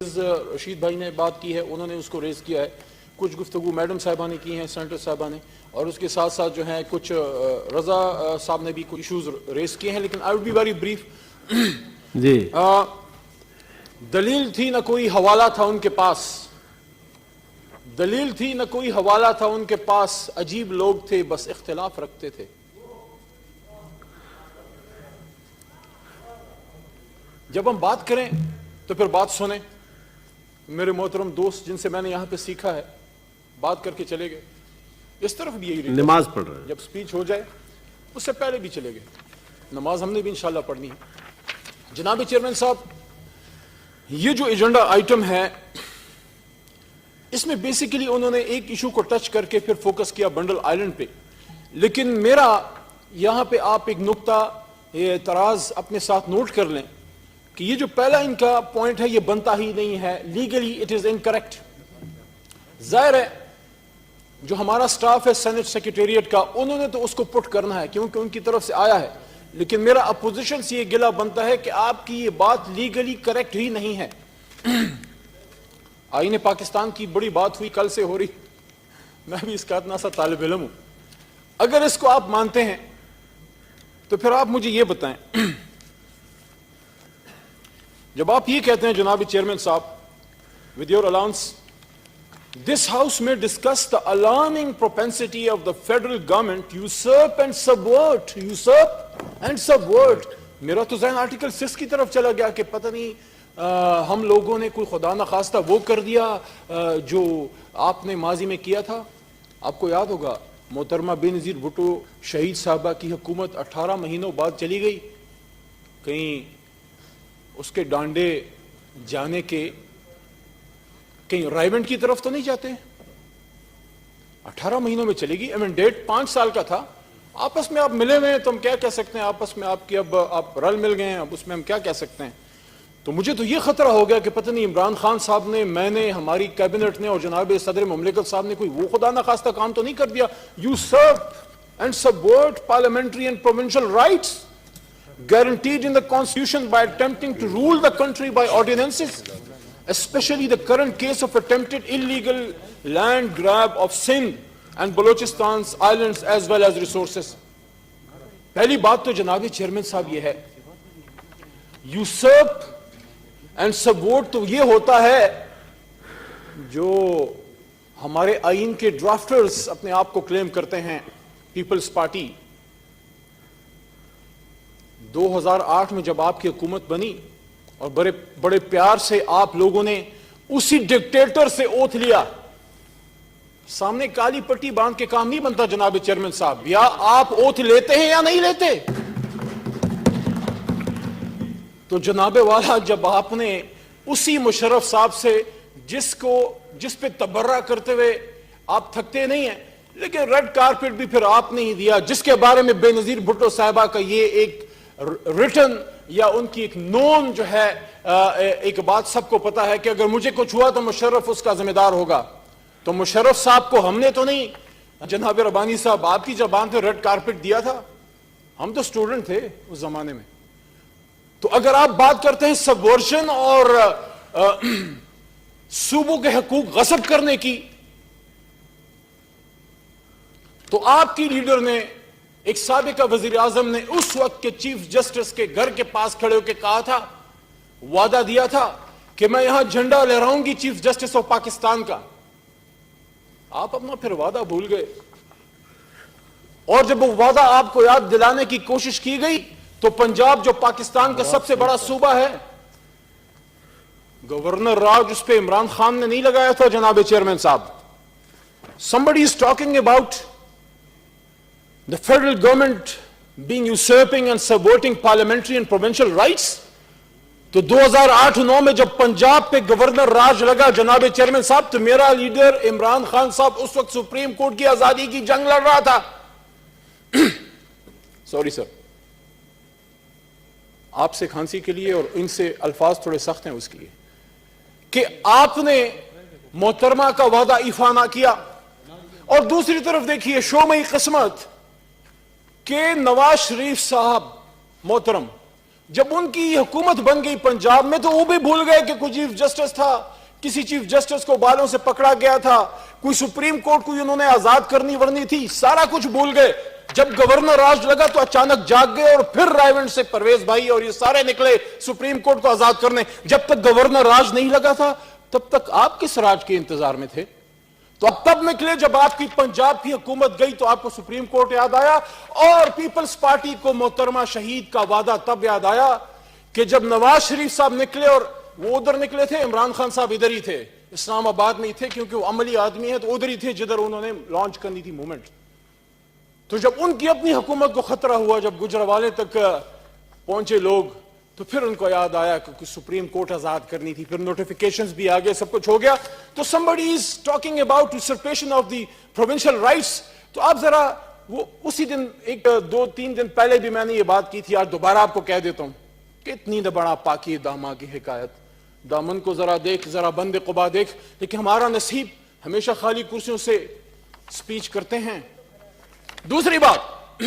رشید بھائی نے بات کی ہے، انہوں نے اس کو ریز کیا ہے، کچھ گفتگو میڈم صاحبہ نے کی ہیں، سینیٹر صاحبہ نے، اور اس کے ساتھ ساتھ جو ہیں کچھ رضا صاحب نے بھی کچھ ایشوز ریز کیے ہیں، لیکن I would be very brief. جی دلیل تھی نہ کوئی حوالہ تھا ان کے پاس، دلیل تھی نہ کوئی حوالہ تھا ان کے پاس، عجیب لوگ تھے بس اختلاف رکھتے تھے. جب ہم بات کریں تو پھر بات سنیں. میرے محترم دوست جن سے میں نے یہاں پہ سیکھا ہے، بات کر کے چلے گئے، اس طرف بھی یہی نماز پڑھ رہے ہیں. جب سپیچ ہو جائے اس سے پہلے بھی چلے گئے. نماز ہم نے بھی انشاءاللہ پڑھنی ہے. جناب چیئرمین صاحب، یہ جو ایجنڈا آئٹم ہے اس میں بیسیکلی انہوں نے ایک ایشو کو ٹچ کر کے پھر فوکس کیا بنڈل آئیلینڈ پہ، لیکن میرا یہاں پہ آپ ایک نقطہ اعتراض اپنے ساتھ نوٹ کر لیں کہ یہ جو پہلا ان کا پوائنٹ ہے یہ بنتا ہی نہیں ہے، لیگلی اٹ از انکریکٹ. ظاہر ہے جو ہمارا سٹاف ہے سینٹ سیکریٹریٹ کا، انہوں نے تو اس کو پٹ کرنا ہے کیونکہ ان کی طرف سے آیا ہے، لیکن میرا اپوزیشن سے یہ گلہ بنتا ہے کہ آپ کی یہ بات لیگلی کریکٹ ہی نہیں ہے. آئین پاکستان کی بڑی بات ہوئی، کل سے ہو رہی، میں بھی اس کا اتنا سا طالب علم ہوں. اگر اس کو آپ مانتے ہیں تو پھر آپ مجھے یہ بتائیں، جب آپ یہ کہتے ہیں جناب چیئرمین صاحب with your allowance, this house may discuss the alarming propensity of the federal government to usurp and subvert. میرا تو ذہن آرٹیکل 6 کی طرف چلا گیا کہ پتہ نہیں ہم لوگوں نے کوئی خدا نخواستہ وہ کر دیا جو آپ نے ماضی میں کیا تھا. آپ کو یاد ہوگا محترمہ بینظیر بھٹو شہید صاحبہ کی حکومت 18 مہینوں بعد چلی گئی، کہیں اس کے ڈانڈے جانے کے کہیں رائیونٹ کی طرف تو نہیں جاتے. 18 مہینوں میں چلے گی. ڈیٹ 5 سال کا تھا. آپس میں آپ ملے ہوئے ہیں تو ہم کیا کہہ سکتے ہیں، آپس میں آپ کی اب آپ رل مل گئے ہیں، اب اس میں ہم کیا کہہ سکتے ہیں. تو مجھے تو یہ خطرہ ہو گیا کہ پتہ نہیں عمران خان صاحب نے، میں نے، ہماری کیبنٹ نے اور جناب صدر مملکت صاحب نے کوئی وہ خدا نخواستہ کام تو نہیں کر دیا. Usurp and subvert parliamentary and provincial rights guaranteed in the constitution by attempting to rule the country by ordinances, especially the current case of attempted illegal land grab of Sindh and Balochistan's islands as well as resources. پہلی بات تو جناب chairman صاحب یہ ہے، usurp and subvert تو یہ ہوتا ہے جو ہمارے آئین کے ڈرافٹرز اپنے آپ کو کلیم کرتے ہیں. پیپلز پارٹی 2008 میں جب آپ کی حکومت بنی اور بڑے پیار سے آپ لوگوں نے اسی ڈکٹیٹر سے اوتھ لیا. سامنے کالی پٹی باندھ کے کام نہیں بنتا جناب چیئرمین صاحب، یا آپ اوتھ لیتے ہیں یا نہیں لیتے. تو جناب والا جب آپ نے اسی مشرف صاحب سے جس پہ تبرہ کرتے ہوئے آپ تھکتے نہیں ہیں، لیکن ریڈ کارپٹ بھی پھر آپ نے ہی دیا، جس کے بارے میں بینظیر بھٹو صاحبہ کا یہ ایک ریٹن یا ان کی ایک نون جو ہے ایک بات سب کو پتا ہے کہ اگر مجھے کچھ ہوا تو مشرف اس کا ذمہ دار ہوگا. تو مشرف صاحب کو ہم نے تو نہیں، جناب ربانی صاحب آپ کی زبان پہ ریڈ کارپٹ دیا تھا، ہم تو سٹوڈنٹ تھے اس زمانے میں. تو اگر آپ بات کرتے ہیں سبورشن اور صوبوں کے حقوق غصب کرنے کی، تو آپ کی لیڈر نے، ایک سابقہ وزیر اعظم نے اس وقت کے چیف جسٹس کے گھر کے پاس کھڑے ہو کے کہا تھا، وعدہ دیا تھا کہ میں یہاں جھنڈا لہراؤں گی چیف جسٹس آف پاکستان کا. آپ اپنا پھر وعدہ بھول گئے، اور جب وہ وعدہ آپ کو یاد دلانے کی کوشش کی گئی تو پنجاب جو پاکستان کا سب سے بڑا صوبہ ہے، گورنر راج اس پہ عمران خان نے نہیں لگایا تھا جناب چیئرمین صاحب. Somebody is talking about the federal government being usurping and subverting parliamentary and provincial rights. تو 2008-9 میں جب پنجاب پہ گورنر راج لگا جناب چیئرمین صاحب، تو میرا لیڈر عمران خان صاحب اس وقت سپریم کورٹ کی آزادی کی جنگ لڑ رہا تھا. سوری سر، آپ سے کھانسی کے لیے اور ان سے الفاظ تھوڑے سخت ہیں اس کے لیے، کہ آپ نے محترمہ کا وعدہ ایفا نہ کیا، اور دوسری طرف دیکھیے شومئی قسمت کہ نواز شریف صاحب محترم جب ان کی حکومت بن گئی پنجاب میں تو وہ بھی بھول گئے کہ کوئی چیف جسٹس تھا، کسی چیف جسٹس کو بالوں سے پکڑا گیا تھا، کوئی سپریم کورٹ کو انہوں نے آزاد کرنی ورنی تھی، سارا کچھ بھول گئے. جب گورنر راج لگا تو اچانک جاگ گئے اور پھر رائیونڈ سے پرویز بھائی اور یہ سارے نکلے سپریم کورٹ کو آزاد کرنے. جب تک گورنر راج نہیں لگا تھا تب تک آپ کس راج کے انتظار میں تھے؟ تو اب تب نکلے جب آپ کی پنجاب کی حکومت گئی تو آپ کو سپریم کورٹ یاد آیا، اور پیپلز پارٹی کو محترمہ شہید کا وعدہ تب یاد آیا کہ جب نواز شریف صاحب نکلے، اور وہ ادھر نکلے تھے، عمران خان صاحب ادھر ہی تھے، اسلام آباد میں ہی تھے کیونکہ وہ عملی آدمی ہے، تو ادھر ہی تھے جدھر انہوں نے لانچ کرنی تھی موومنٹ. تو جب ان کی اپنی حکومت کو خطرہ ہوا، جب گجرانوالے تک پہنچے لوگ، تو پھر ان کو یاد آیا کہ سپریم کورٹ آزاد کرنی تھی، پھر نوٹیفیکیشنز بھی آگئے، سب کچھ ہو گیا. تو somebody is talking about usurpation of the provincial rights. تو آپ ذرا وہ اسی دن ایک دو تین دن پہلے بھی میں نے یہ بات کی تھی، آج دوبارہ آپ کو کہہ دیتا ہوں کہ اتنی بڑا پاکی داما کی حکایت، دامن کو ذرا دیکھ، ذرا بند قبا دیکھ. لیکن ہمارا نصیب ہمیشہ خالی کرسیوں سے سپیچ کرتے ہیں. دوسری بات،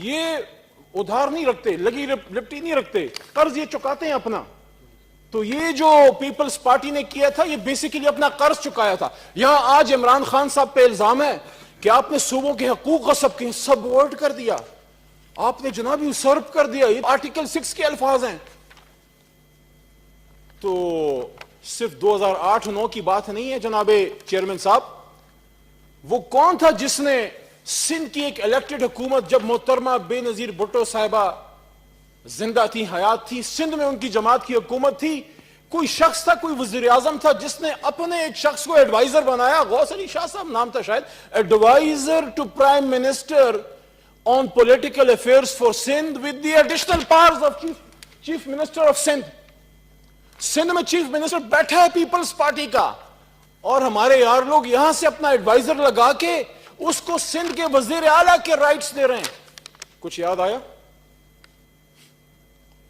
یہ ادھار نہیں رکھتے، لگی لپٹی نہیں رکھتے، قرض یہ چکاتے ہیں اپنا. تو یہ جو پیپلز پارٹی نے کیا تھا یہ بیسیکلی اپنا قرض چکایا تھا. یہاں آج عمران خان صاحب پہ الزام ہے کہ آپ نے صوبوں کے حقوق غصب کے سب ورڈ کر دیا، آپ نے جناب یوسرپ کر دیا. یہ آرٹیکل 6 کے الفاظ ہیں. تو صرف 2008-9 کی بات نہیں ہے جناب چیئرمین صاحب. وہ کون تھا جس نے سندھ کی ایک الیکٹڈ حکومت، جب محترمہ بے نظیر بھٹو صاحبہ زندہ تھی، حیات تھی، سندھ میں ان کی جماعت کی حکومت تھی، کوئی شخص تھا، کوئی وزیر اعظم تھا جس نے اپنے ایک شخص کو ایڈوائزر بنایا، غوث علی شاہ صاحب نام تھا شاید، adviser to prime minister on political affairs for Sindh with the additional powers of chief minister of Sindh. Sindh میں چیف منسٹر بیٹھا ہے پیپلز پارٹی کا، اور ہمارے یار لوگ یہاں سے اپنا ایڈوائزر لگا کے اس کو سندھ کے وزیر اعلیٰ کے رائٹس دے رہے ہیں. کچھ یاد آیا؟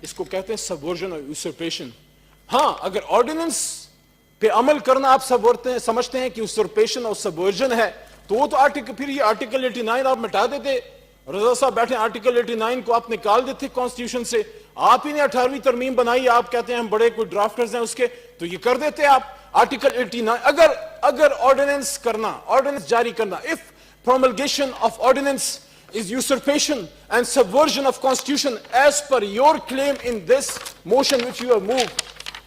اس کو کہتے ہیں سبورژن اور یوسرپیشن. ہاں، اگر آرڈیننس پہ عمل کرنا آپ سمجھتے ہیں کہ یوسرپیشن اور سبورژن ہے تو وہ تو پھر یہ آرٹیکل 89 آپ مٹا دیتے. رضا صاحب بیٹھے، آرٹیکل 89 کو آپ نکال دیتے کانسٹیٹیوشن سے. آپ ہی نے 18ویں ترمیم بنائی، آپ کہتے ہیں ہم بڑے کوئی ڈرافٹرز ہیں اس کے، تو یہ کر دیتے آپ آرٹیکل 89. اگر آرڈیننس جاری کرنا، if promulgation of ordinance is usurpation and subversion of constitution as per your claim in this motion which you have moved,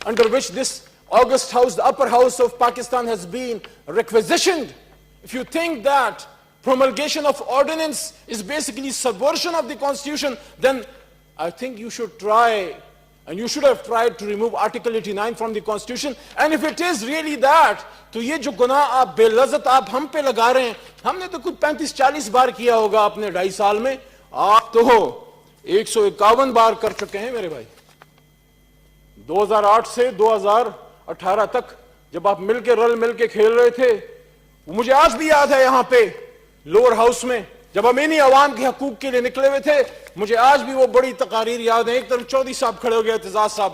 under which this august house, the upper house of Pakistan, has been requisitioned, if you think that promulgation of ordinance is basically subversion of the constitution, then I think you should try, and you should have tried to remove article 89 from the constitution. And if it is really that, تو یہ جو گناہ آپ بے لذت آپ ہم پہ لگا رہے ہیں، ہم نے تو کچھ 35-40 بار کیا ہوگا اپنے 2.5 سال میں، آپ تو 151 بار کر چکے ہیں میرے بھائی. 2008 سے 2018 تک جب آپ رل مل کے کھیل رہے تھے، مجھے آج بھی یاد ہے یہاں پہ لوور ہاؤس میں جب ہم انہی عوام کے حقوق کے لیے نکلے ہوئے تھے، مجھے آج بھی وہ بڑی تقاریر یاد ہیں. ایک طرف چودھری صاحب کھڑے ہو گئے، اعتزاز صاحب،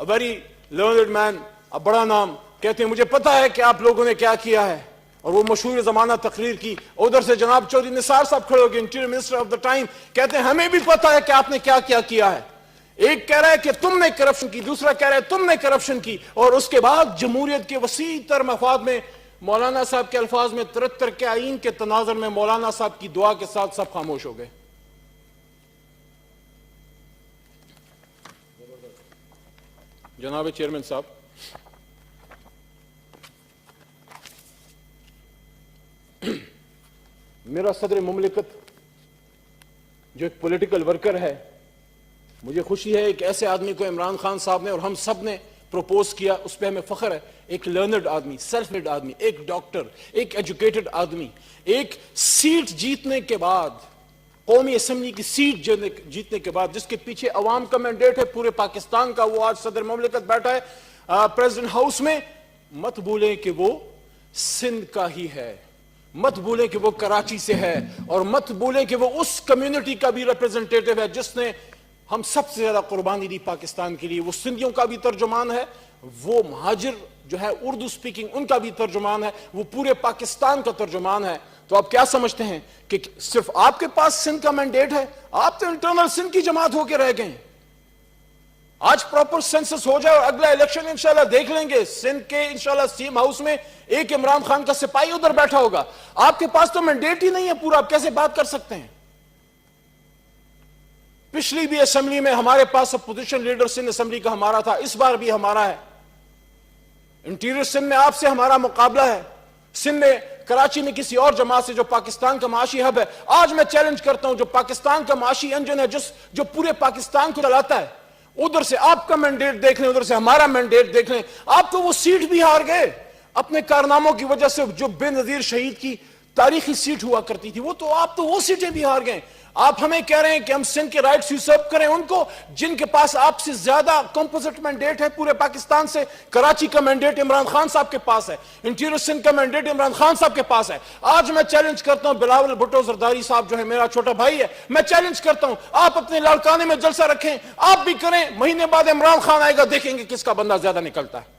ویری لرنڈ مین، بڑا نام، کہتے ہیں مجھے پتا ہے کہ آپ لوگوں نے کیا کیا ہے، اور وہ مشہور زمانہ تقریر کی. ادھر سے جناب چودھری نثار صاحب کھڑے ہو گئے، interior minister of the time, کہتے ہیں ہمیں بھی پتا ہے کہ آپ نے کیا کیا ہے. ایک کہہ رہا ہے کہ تم نے کرپشن کی، دوسرا کہہ رہا ہے تم نے کرپشن کی، اور اس کے بعد جمہوریت کے وسیع تر مفاد میں مولانا صاحب کے الفاظ میں 73 کے آئین کے تناظر میں مولانا صاحب کی دعا کے ساتھ سب خاموش ہو گئے. جناب چیئرمین صاحب، میرا صدر مملکت جو ایک پولیٹیکل ورکر ہے، مجھے خوشی ہے ایک ایسے آدمی کو عمران خان صاحب نے اور ہم سب نے پروپوز کیا، اس پہ ہمیں فخر ہے. ایک لرنڈ آدمی، سیلف میڈ آدمی، ایک ڈاکٹر، ایک ایجوکیٹڈ آدمی، ایک سیٹ جیتنے کے بعد، قومی اسمبلی کی سیٹ جیتنے کے بعد، جس کے پیچھے عوام کا مینڈیٹ ہے پورے پاکستان کا، وہ آج صدر مملکت بیٹھا ہے پریزیڈنٹ ہاؤس میں. مت بھولیں کہ وہ سندھ کا ہی ہے، مت بھولیں کہ وہ کراچی سے ہے، اور مت بھولیں کہ وہ اس کمیونٹی کا بھی ریپرزنٹیٹو ہے جس نے ہم سب سے زیادہ قربانی دی پاکستان کے لیے. وہ سندھیوں کا بھی ترجمان ہے، وہ مہاجر جو ہے اردو سپیکنگ ان کا بھی ترجمان ہے، وہ پورے پاکستان کا ترجمان ہے. تو آپ کیا سمجھتے ہیں کہ صرف آپ کے پاس سندھ کا مینڈیٹ ہے؟ آپ تو انٹرنل سندھ کی جماعت ہو کے رہ گئے ہیں. آج پراپر سینسس ہو جائے اور اگلا الیکشن انشاءاللہ دیکھ لیں گے. سندھ کے انشاءاللہ سیم ہاؤس میں ایک عمران خان کا سپاہی ادھر بیٹھا ہوگا. آپ کے پاس تو مینڈیٹ ہی نہیں ہے پورا, آپ کیسے بات کر سکتے ہیں؟ پچھلی بھی اسمبلی میں ہمارے پاس اپوزیشن لیڈر سندھ اسمبلی کا ہمارا تھا, اس بار بھی ہمارا ہے. انٹیریئر سندھ میں آپ سے ہمارا مقابلہ ہے. سندھ میں کراچی میں کسی اور جماعت سے جو پاکستان کا معاشی ہب ہے. آج میں چیلنج کرتا ہوں جو پاکستان کا معاشی انجن ہے, جو پورے پاکستان کو چلاتا ہے, ادھر سے آپ کا مینڈیٹ دیکھ لیں, ادھر سے ہمارا مینڈیٹ دیکھ لیں. آپ تو وہ سیٹ بھی ہار گئے اپنے کارناموں کی وجہ سے. جو بے نظیر شہید کی تاریخی سیٹ ہوا کرتی تھی, آپ تو وہ سیٹیں بھی ہار گئے. آپ ہمیں کہہ رہے ہیں کہ ہم سندھ کے رائٹس یوزرپ کریں ان کو جن کے پاس آپ سے زیادہ کمپوزٹ مینڈیٹ ہے پورے پاکستان سے. کراچی کا مینڈیٹ عمران خان صاحب کے پاس ہے, انٹیریئر سندھ کا مینڈیٹ عمران خان صاحب کے پاس ہے. آج میں چیلنج کرتا ہوں بلاول بھٹو زرداری صاحب جو ہے میرا چھوٹا بھائی ہے, میں چیلنج کرتا ہوں آپ اپنے لاڑکانے میں جلسہ رکھیں, آپ بھی کریں. مہینے بعد عمران خان آئے گا, دیکھیں گے کس کا بندہ زیادہ نکلتا ہے.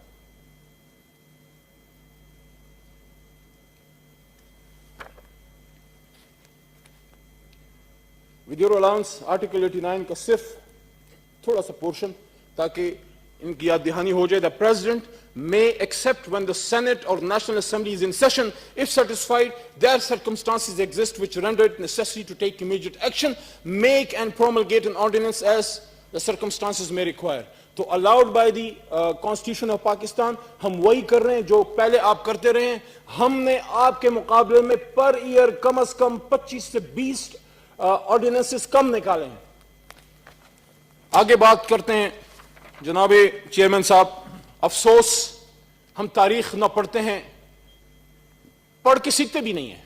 ود یور الاؤنس آرٹیکل 89 کا صرف تھوڑا سا پورشن تاکہ ان کی یاد دہانی ہو جائے. The President may accept when the Senate or National Assembly is in session if satisfied there circumstances exist which render it necessary to take immediate action, make and promulgate an ordinance as the circumstances may require. تو allowed by the Constitution of Pakistan ہم وہی کر رہے ہیں جو پہلے آپ کرتے رہے ہیں. ہم نے آپ کے مقابلے میں پر ایئر کم از کم 25 سے 20 آرڈیننسز کم نکالے ہیں. آگے بات کرتے ہیں جناب چیئرمین صاحب. افسوس ہم تاریخ نہ پڑھتے ہیں, پڑھ کے سیکھتے بھی نہیں ہیں.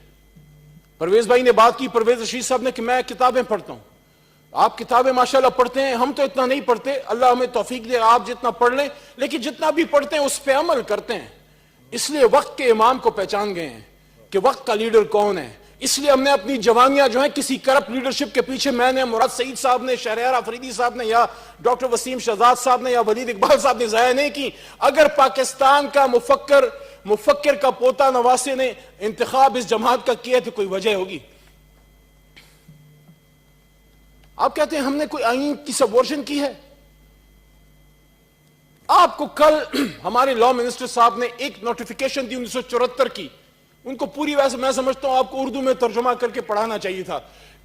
پرویز بھائی نے بات کی, پرویز رشید صاحب نے, کہ میں کتابیں پڑھتا ہوں. آپ کتابیں ماشاءاللہ پڑھتے ہیں, ہم تو اتنا نہیں پڑھتے. اللہ ہمیں توفیق دے, آپ جتنا پڑھ لیں, لیکن جتنا بھی پڑھتے ہیں اس پہ عمل کرتے ہیں. اس لیے وقت کے امام کو پہچان گئے ہیں کہ وقت کا لیڈر کون ہے. اس لیے ہم نے اپنی جوانیاں جو ہیں کسی کرپٹ لیڈرشپ کے پیچھے, میں نے, مراد سعید صاحب نے, شہریار آفریدی صاحب نے, یا ڈاکٹر وسیم شہزاد صاحب نے, یا ولید اقبال صاحب نے ضائع نہیں کی. اگر پاکستان کا مفکر کا پوتا نواسے نے انتخاب اس جماعت کا کیا تو کوئی وجہ ہوگی. آپ کہتے ہیں ہم نے کوئی آئین کی سبورشن کی ہے. آپ کو کل ہمارے لاء منسٹر صاحب نے ایک نوٹیفیکیشن دی 1974 کی, ان کو پوری ویسے میں سمجھتا ہوں آپ کو اردو میں ترجمہ کر کے پڑھانا چاہیے تھا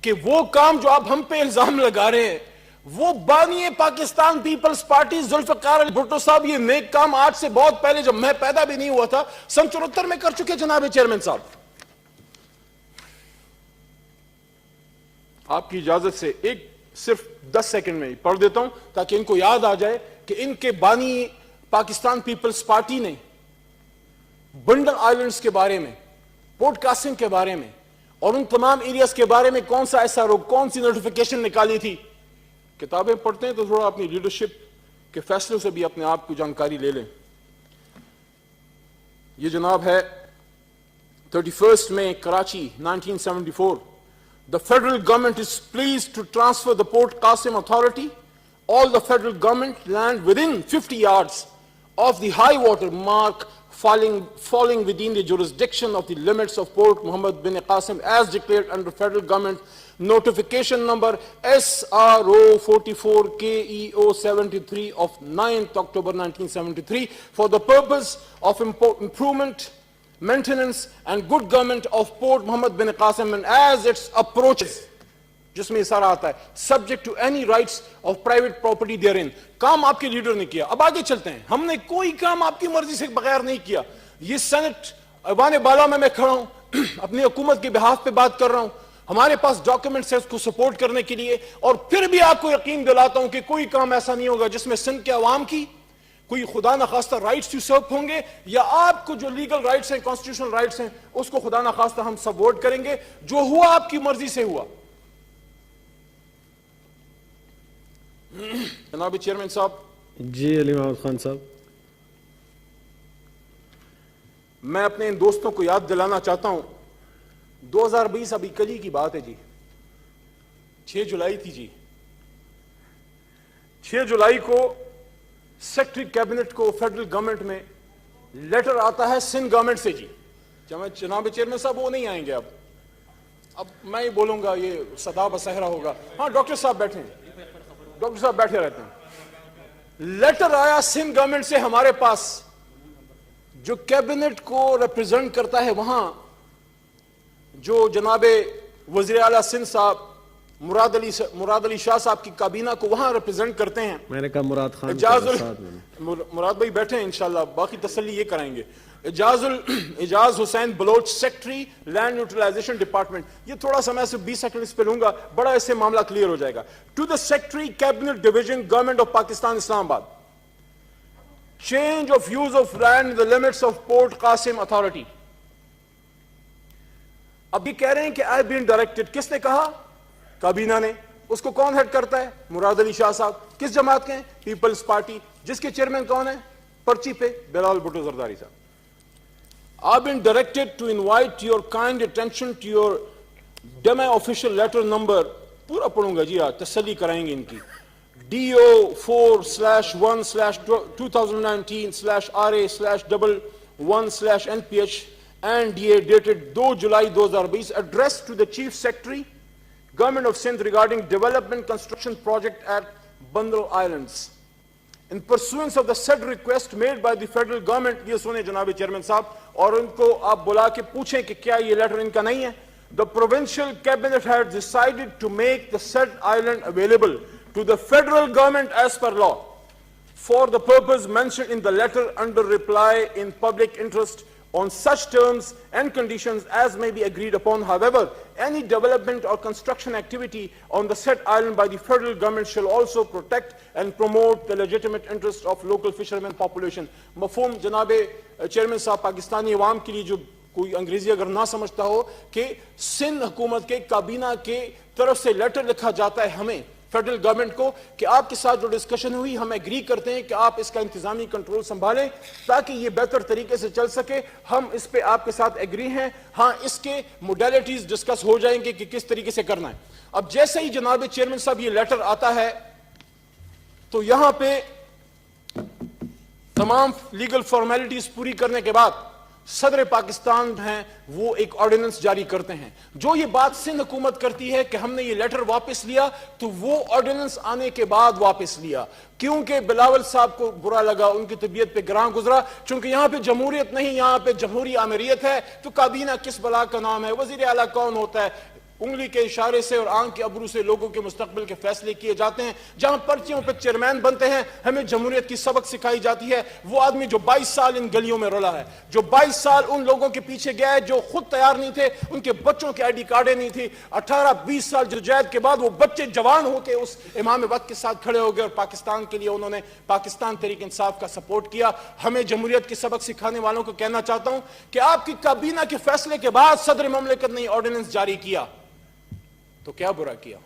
کہ وہ کام جو آپ ہم پہ الزام لگا رہے ہیں وہ بانی پاکستان پیپلز پارٹی ذوالفقار علی بھٹو صاحب یہ نیک کام آج سے بہت پہلے, جب میں پیدا بھی نہیں ہوا تھا, سن 74 میں کر چکے. جناب چیئرمین صاحب آپ کی اجازت سے ایک صرف 10 سیکنڈ میں پڑھ دیتا ہوں تاکہ ان کو یاد آ جائے کہ ان کے بانی پاکستان پیپلز پارٹی نے بنڈل آئلینڈز کے بارے میں, پورٹ قاسم کے بارے میں اور ان تمام ایریاز کے بارے میں کون سا ایسا کون سی نوٹیفیکیشن نکالی تھی. کتابیں پڑھتے ہیں تو تھوڑا اپنی لیڈرشپ کے فیصلوں سے بھی اپنے آپ کو جانکاری لے لیں. یہ جناب ہے 31 May Karachi 1974. The federal government is pleased to transfer the Port Qasim authority all the federal government land within 50 yards of the high water mark falling within the jurisdiction of the limits of Port Muhammad bin Qasim as declared under federal government notification number SRO 44 KEO 73 of 9th October 1973 for the purpose of improvement, maintenance and good government of Port Muhammad bin Qasim and as its approaches, جس میں سارا آتا ہے, subject to any rights of private property therein. کام آپ کے leader نے کیا. اب آگے چلتے ہیں. ہم نے کوئی کام آپ کی مرضی سے بغیر نہیں کیا. یہ سینٹ ایوان بالا میں کھڑا ہوں, اپنی حکومت کے بہاف پہ بات کر رہا ہوں. ہمارے پاس ڈاکیومنٹس ہیں اس کو سپورٹ کرنے کے لیے, اور پھر بھی آپ کو یقین دلاتا ہوں کہ کوئی کام ایسا نہیں ہوگا جس میں سندھ کے عوام کی کوئی خدا نخواستہ رائٹس یوزرپ ہوں گے, یا آپ کو جو لیگل رائٹس ہیں, کانسٹیٹیوشنل رائٹس ہیں, اس کو خدا نخواستہ ہم سپورٹ کریں گے. جو ہوا آپ کی مرضی سے ہوا. جناب چیئرمین صاحب. جی علی محمد خان صاحب. میں اپنے ان دوستوں کو یاد دلانا چاہتا ہوں 2020 ابھی کل ہی کی بات ہے جی, 6 جولائی تھی جی. 6 جولائی کو سیکٹری کیبنٹ کو فیڈرل گورنمنٹ میں لیٹر آتا ہے سندھ گورنمنٹ سے جی. جناب چیئرمین صاحب وہ نہیں آئیں گے اب, اب میں ہی بولوں گا یہ صدا بصحرا ہوگا. ہاں ڈاکٹر صاحب بیٹھے ہیں, ڈاکٹر صاحب بیٹھے رہتے ہیں. لیٹر آیا سندھ گورنمنٹ سے ہمارے پاس جو کیبنٹ کو ریپرزینٹ کرتا ہے, وہاں جو جناب وزیر اعلیٰ سندھ صاحب مراد علی شاہ صاحب کی کابینہ کو وہاں ریپرزینٹ کرتے ہیں. میں نے کہا مراد خان مراد بھائی بیٹھے ہیں انشاءاللہ, باقی تسلی یہ کرائیں گے. Ijaz Hussain Baloch secretary land utilisation department. یہ تھوڑا سا میں صرف 20 سیکنڈ اس پہ لوں گا, بڑا اس سے معاملہ کلیئر ہو جائے گا. To the secretary cabinet division government of Pakistan Islamabad, change of use of land the limits of Port Qasim authority. اب یہ کہہ رہے ہیں کہ آئی بین ڈائریکٹڈ, کس نے کہا؟ کابینہ نے. اس کو کون ہیڈ کرتا ہے؟ مراد علی شاہ صاحب. کس جماعت کے ہیں؟ Peoples Party. جس کے چیئرمین کون ہے پرچی پہ؟ بلال بھٹو زرداری صاحب. I've been directed to invite your kind attention to your demi-official letter number, پورا پڑھوں گا جی, آج تسلی کرائیں گے ان کی, DO4/1/2019/RA/11/NPH and DA dated 2 July 2020, addressed to the Chief Secretary, Government of Sindh regarding development construction project at Bandal Islands. In pursuance of the said request made by the federal government, یہ سنیں جناب chairman صاحب, اور ان کو آپ بلا کے پوچھیں کہ کیا یہ لیٹر ان کا نہیں ہے. The provincial cabinet had decided to make the said island available to the federal government as per law for the purpose mentioned in the letter under reply in public interest on such terms and conditions as may be agreed upon. However, any development or construction activity on the said island by the federal government shall also protect and promote the legitimate interest of local fishermen population. مفہوم جناب chairman صاحب پاکستانی عوام کے لیے جو کوئی انگریزی اگر نہ سمجھتا ہو, کہ سندھ حکومت کے کابینہ کے طرف سے لیٹر لکھا جاتا ہے ہمیں فیڈرل گورنمنٹ کو کہ آپ کے ساتھ جو ڈسکشن ہوئی ہم ایگری کرتے ہیں کہ آپ اس کا انتظامی کنٹرول سنبھالیں تاکہ یہ بہتر طریقے سے چل سکے. ہم اس پہ آپ کے ساتھ ایگری ہیں. ہاں اس کے موڈیلٹیز ڈسکس ہو جائیں گے کہ کس طریقے سے کرنا ہے. اب جیسے ہی جناب چیئرمین صاحب یہ لیٹر آتا ہے تو یہاں پہ تمام لیگل فارمیلٹیز پوری کرنے کے بعد صدر پاکستان ہیں وہ ایک آرڈیننس جاری کرتے ہیں. جو یہ بات سندھ حکومت کرتی ہے کہ ہم نے یہ لیٹر واپس لیا, تو وہ آرڈیننس آنے کے بعد واپس لیا کیونکہ بلاول صاحب کو برا لگا, ان کی طبیعت پہ گراں گزرا. چونکہ یہاں پہ جمہوریت نہیں, یہاں پہ جمہوری آمریت ہے, تو کابینہ کس بلا کا نام ہے, وزیر اعلیٰ کون ہوتا ہے, انگلی کے اشارے سے اور آنکھ کے ابرو سے لوگوں کے مستقبل کے فیصلے کیے جاتے ہیں. جہاں پرچیوں پہ چیئرمین بنتے ہیں, ہمیں جمہوریت کی سبق سکھائی جاتی ہے. وہ آدمی جو 22 سال ان گلیوں میں رلا ہے, جو 22 سال ان لوگوں کے پیچھے گیا ہے جو خود تیار نہیں تھے, ان کے بچوں کے ID کارڈیں نہیں تھی, 18-20 سال جدوجہد کے بعد وہ بچے جوان ہو کے اس امام وقت کے ساتھ کھڑے ہو گئے اور پاکستان کے لیے انہوں نے پاکستان تحریک انصاف کا سپورٹ کیا. ہمیں جمہوریت کی سبق سکھانے والوں کو کہنا چاہتا ہوں کہ آپ کی کابینہ کے فیصلے کے بعد صدر مملکت نے آرڈیننس جاری کیا تو کیا برا کیا.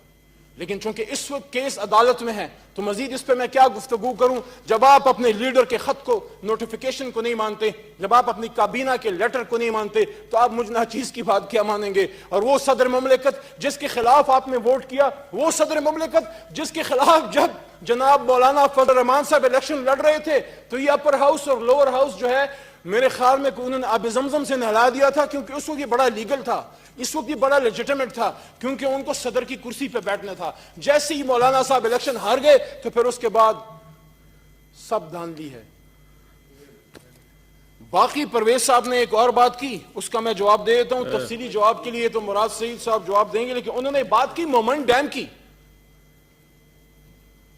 لیکن چونکہ اس وقت کیس عدالت میں ہے تو مزید اس پہ میں کیا گفتگو کروں. جب آپ اپنے لیڈر کے خط کو, نوٹیفیکیشن کو نہیں مانتے, جب آپ اپنی کابینہ کے لیٹر کو نہیں مانتے, تو آپ مجھ ناچیز کی بات کیا مانیں گے. اور وہ صدر مملکت جس کے خلاف آپ نے ووٹ کیا, وہ صدر مملکت جس کے خلاف جب جناب مولانا فضل الرحمان صاحب الیکشن لڑ رہے تھے تو یہ اپر ہاؤس اور لوور ہاؤس جو ہے میرے خیال میں انہوں نے آب زمزم سے نہلا دیا تھا, کیونکہ اس وقت یہ بڑا لیگل تھا, اس وقت یہ بڑا لیجیٹیمیٹ تھا, کیونکہ ان کو صدر کی کرسی پہ بیٹھنا تھا. جیسے ہی مولانا صاحب الیکشن ہار گئے تو پھر اس کے بعد سب دھاندلی ہے. باقی پرویز صاحب نے ایک اور بات کی, اس کا میں جواب دے دیتا ہوں. تفصیلی جواب کے لیے تو مراد سعید صاحب جواب دیں گے, لیکن انہوں نے بات کی مومنٹ ڈیم کی.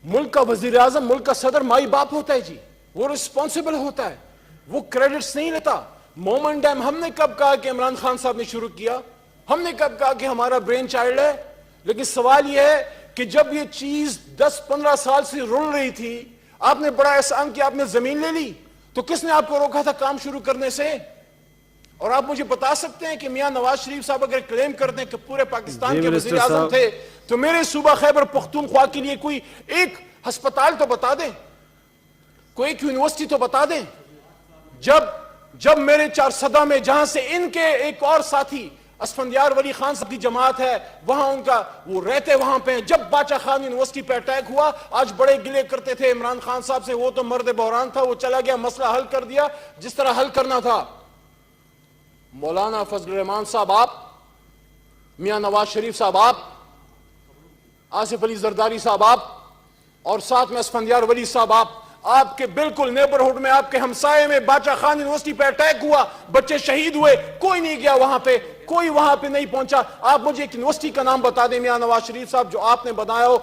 ملک کا وزیر اعظم, ملک کا صدر مائی باپ ہوتا ہے جی, وہ رسپانسبل ہوتا ہے, وہ کریڈٹس نہیں لیتا. مومنٹ ڈیم ہم نے کب کہا کہ عمران خان صاحب نے شروع کیا, ہم نے کب کہا کہ ہمارا برین چائلڈ ہے. لیکن سوال یہ ہے کہ جب یہ چیز 10-15 سال سے رول رہی تھی, آپ نے بڑا احسان کیا, آپ نے زمین لے لی, تو کس نے آپ کو روکا تھا کام شروع کرنے سے؟ اور آپ مجھے بتا سکتے ہیں کہ میاں نواز شریف صاحب اگر کلیم کرتے ہیں کہ پورے پاکستان کے وزیر اعظم تھے, تو میرے صوبہ خیبر پختونخوا کے لیے کوئی ایک ہسپتال تو بتا دیں, کوئی ایک یونیورسٹی تو بتا دیں. جب میرے چارسدہ میں, جہاں سے ان کے ایک اور ساتھی اسفندیار ولی خان صاحب کی جماعت ہے, وہاں ان کا وہ رہتے وہاں پہ, جب باچا خان یونیورسٹی پہ اٹیک ہوا, آج بڑے گلے کرتے تھے عمران خان صاحب سے, وہ تو مرد بحران تھا, وہ چلا گیا, مسئلہ حل کر دیا جس طرح حل کرنا تھا. مولانا فضل الرحمان صاحب, آپ میاں نواز شریف صاحب آپ، آصف علی زرداری صاحب آپ، اور ساتھ میں اسفندیار ولی صاحب آپ کے بالکل نیبرہڈ میں، آپ کے ہمسائے میں باچا خان یونیورسٹی پہ اٹیک ہوا، بچے شہید ہوئے، کوئی نہیں گیا وہاں پہ، کوئی وہاں پہ نہیں پہنچا. آپ مجھے ایک یونیورسٹی کا نام بتا دیں میاں نواز شریف صاحب جو آپ نے بنایا ہو،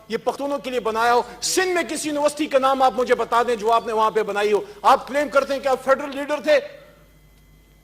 یہ پختونوں کے لیے بنایا ہو. سندھ میں کسی یونیورسٹی کا نام آپ مجھے بتا دیں جو آپ نے وہاں پہ بنائی ہو. آپ کلیم کرتے ہیں کہ آپ فیڈرل لیڈر تھے.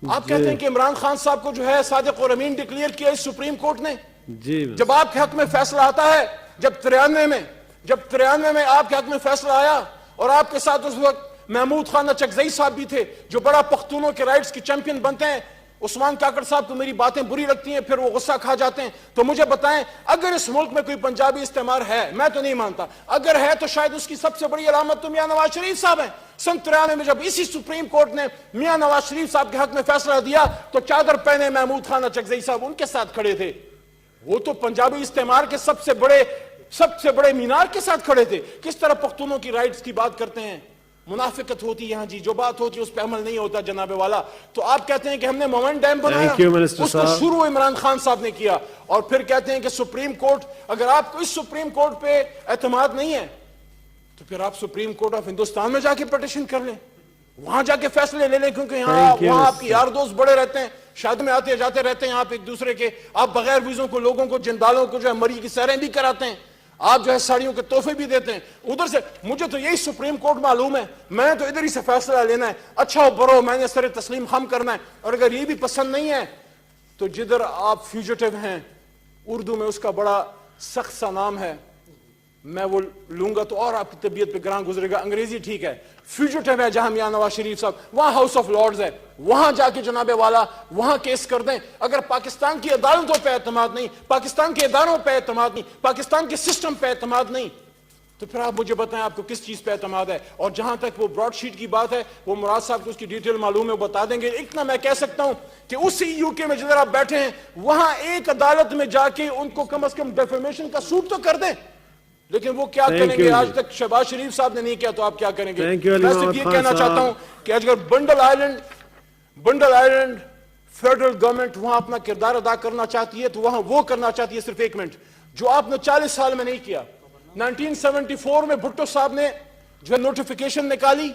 آپ کہتے ہیں کہ عمران خان صاحب کو جو ہے صادق اور امین ڈکلیئر کیا اس سپریم کورٹ نے. جی جب آپ کے حق میں فیصلہ آتا ہے، جب 93 میں آپ کے حق میں فیصلہ آیا، اور آپ کے ساتھ اس وقت محمود خان چکزئی صاحب بھی تھے جو بڑا پختونوں کے رائٹس کی چیمپئن بنتے ہیں. عثمان کاکڑ صاحب کو میری باتیں بری لگتی ہیں، پھر وہ غصہ کھا جاتے ہیں. تو مجھے بتائیں، اگر اس ملک میں کوئی پنجابی استعمار ہے، میں تو نہیں مانتا، اگر ہے تو شاید اس کی سب سے بڑی علامت تو میاں نواز شریف صاحب ہیں. سن 93 میں جب اسی سپریم کورٹ نے میاں نواز شریف صاحب کے حق میں فیصلہ دیا تو چادر پہنے محمود خان چکزئی صاحب ان کے ساتھ کھڑے تھے. وہ تو پنجابی استعمار کے سب سے بڑے مینار کے ساتھ کھڑے تھے. کس طرح پختونوں کی رائٹس کی بات کرتے ہیں. منافقت ہوتی یہاں جی، جو بات ہوتی اس پہ عمل نہیں ہوتا جناب والا. تو آپ کہتے ہیں کہ ہم نے مومنٹ ڈیم بنایا، اس کو شروع عمران خان صاحب نے کیا، اور پھر کہتے ہیں کہ سپریم کورٹ. اگر آپ کو اس سپریم کورٹ پہ اعتماد نہیں ہے تو پھر آپ سپریم کورٹ آف ہندوستان میں جا کے پٹیشن کر لیں، وہاں جا کے فیصلے لے لیں، کیونکہ وہاں آپ کی یار دوست بڑے رہتے ہیں، شادی میں آتے جاتے رہتے ہیں آپ ایک دوسرے کے. آپ بغیر ویزوں کو لوگوں کو، جندالوں کو جو ہے مری کی سیریں بھی کراتے ہیں، آپ جو ہے ساڑیوں کے تحفے بھی دیتے ہیں. ادھر سے مجھے تو یہی سپریم کورٹ معلوم ہے، میں تو ادھر ہی سے فیصلہ لینا ہے، اچھا ہو برو، میں نے سر تسلیم خم کرنا ہے. اور اگر یہ بھی پسند نہیں ہے تو جدھر آپ فیوجیٹو ہیں، اردو میں اس کا بڑا سخت سا نام ہے، میں وہ لوں گا تو اور آپ کی طبیعت پہ گراں گزرے گا. انگریزی ٹھیک ہے، فیوجیٹو ہے جہاں میاں نواز شریف صاحب، وہاں ہاؤس آف لارڈز ہے، وہاں جا کے جناب والا وہاں کیس کر دیں. اگر پاکستان کی عدالتوں پہ اعتماد نہیں، پاکستان کے اداروں پہ اعتماد نہیں، پاکستان کے سسٹم پہ اعتماد نہیں، تو پھر آپ مجھے بتائیں آپ کو کس چیز پہ اعتماد ہے. اور جہاں تک وہ براڈ شیٹ کی بات ہے، وہ مراد صاحب کو اس کی ڈیٹیل معلوم ہے، وہ بتا دیں گے. اتنا میں کہہ سکتا ہوں کہ اسی یو کے میں جدھر آپ بیٹھے ہیں وہاں ایک عدالت میں جا کے ان کو کم از کم ڈیفیمیشن کا سوٹ تو کر دیں. لیکن وہ کیا کریں گے؟ آج تک شہباز شریف صاحب نے نہیں کیا، تو آپ کیا کریں گے؟ میں صرف یہ کہنا چاہتا ہوں کہ اگر بنڈل آئلینڈ فیڈرل گورنمنٹ وہاں اپنا کردار ادا کرنا چاہتی ہے تو وہاں وہ کرنا چاہتی ہے. صرف ایک منٹ، جو آپ نے 40 سال میں نہیں کیا. 1974 میں بھٹو صاحب نے جو ہے نوٹیفیکیشن نکالی،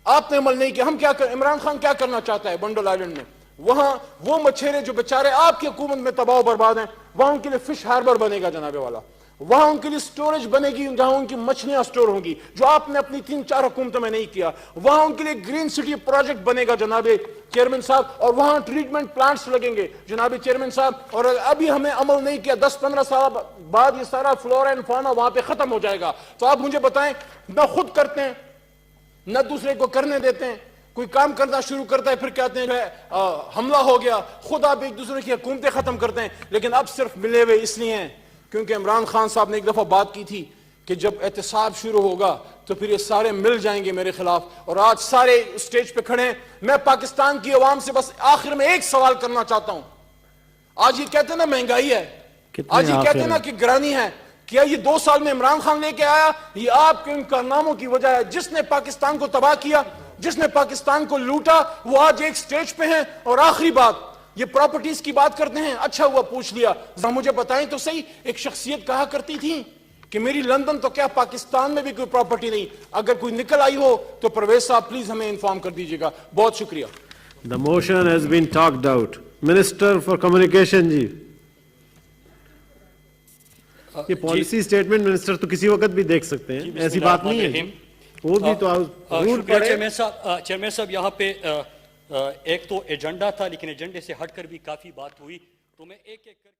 آپ نے عمل نہیں کیا. ہم کیا کر، عمران خان کیا کرنا چاہتا ہے بنڈل آئلینڈ میں؟ وہاں وہ مچھیرے جو بیچارے آپ کی حکومت میں تباہ و برباد ہیں، وہاں ان کے لیے فش ہاربر بنے گا جناب والا، وہاں ان کے لیے سٹوریج بنے گی جہاں ان کی مچھلیاں سٹور ہوں گی، جو آپ نے اپنی 3-4 حکومتوں میں نہیں کیا. وہاں ان کے لیے گرین سٹی پروجیکٹ بنے گا جناب چیئرمین صاحب، اور وہاں ٹریٹمنٹ پلانٹس لگیں گے جناب چیئرمین صاحب. اور ابھی ہمیں عمل نہیں کیا، 10-15 سال بعد یہ سارا فلورا اینڈ فانا وہاں پہ ختم ہو جائے گا. تو آپ مجھے بتائیں، نہ خود کرتے ہیں نہ دوسرے کو کرنے دیتے ہیں. کوئی کام کرنا شروع کرتا ہے پھر کہتے ہیں حملہ ہو گیا. خود آپ ایک دوسرے کی حکومتیں ختم کرتے ہیں. لیکن اب صرف ملے ہوئے اس لیے ہیں کیونکہ عمران خان صاحب نے ایک دفعہ بات کی تھی کہ جب احتساب شروع ہوگا تو پھر یہ سارے مل جائیں گے میرے خلاف. اور آج سارے اسٹیج پہ کھڑے ہیں. میں پاکستان کی عوام سے بس آخر میں ایک سوال کرنا چاہتا ہوں. آج یہ کہتے ہیں نا مہنگائی ہے، آج یہ کہتے ہیں نا کہ گرانی ہے، کیا یہ 2 سال میں عمران خان لے کے آیا؟ یہ آپ کے ان کارناموں کی وجہ ہے. جس نے پاکستان کو تباہ کیا، جس نے پاکستان کو لوٹا، وہ آج ایک سٹیج پہ ہیں. اور آخری بات، یہ پراپرٹیز کی بات کرتے ہیں، اچھا ہوا پوچھ لیا. مجھے بتائیں تو صحیح، ایک شخصیت کہا کرتی تھی کہ میری لندن تو کیا پاکستان میں بھی کوئی پراپرٹی نہیں. اگر کوئی نکل آئی ہو تو پرویز صاحب پلیز ہمیں انفارم کر دیجیے گا. بہت شکریہ. The motion has been talked out. Minister for Communication جی، یہ پالیسی سٹیٹمنٹ منسٹر تو کسی وقت بھی دیکھ سکتے ہیں، ایسی بات نہیں ہے. وہ بھی تو رول پڑھے. چیئرمین صاحب، یہاں پہ ایک تو ایجنڈا تھا لیکن ایجنڈے سے ہٹ کر بھی کافی بات ہوئی، تو میں ایک ایک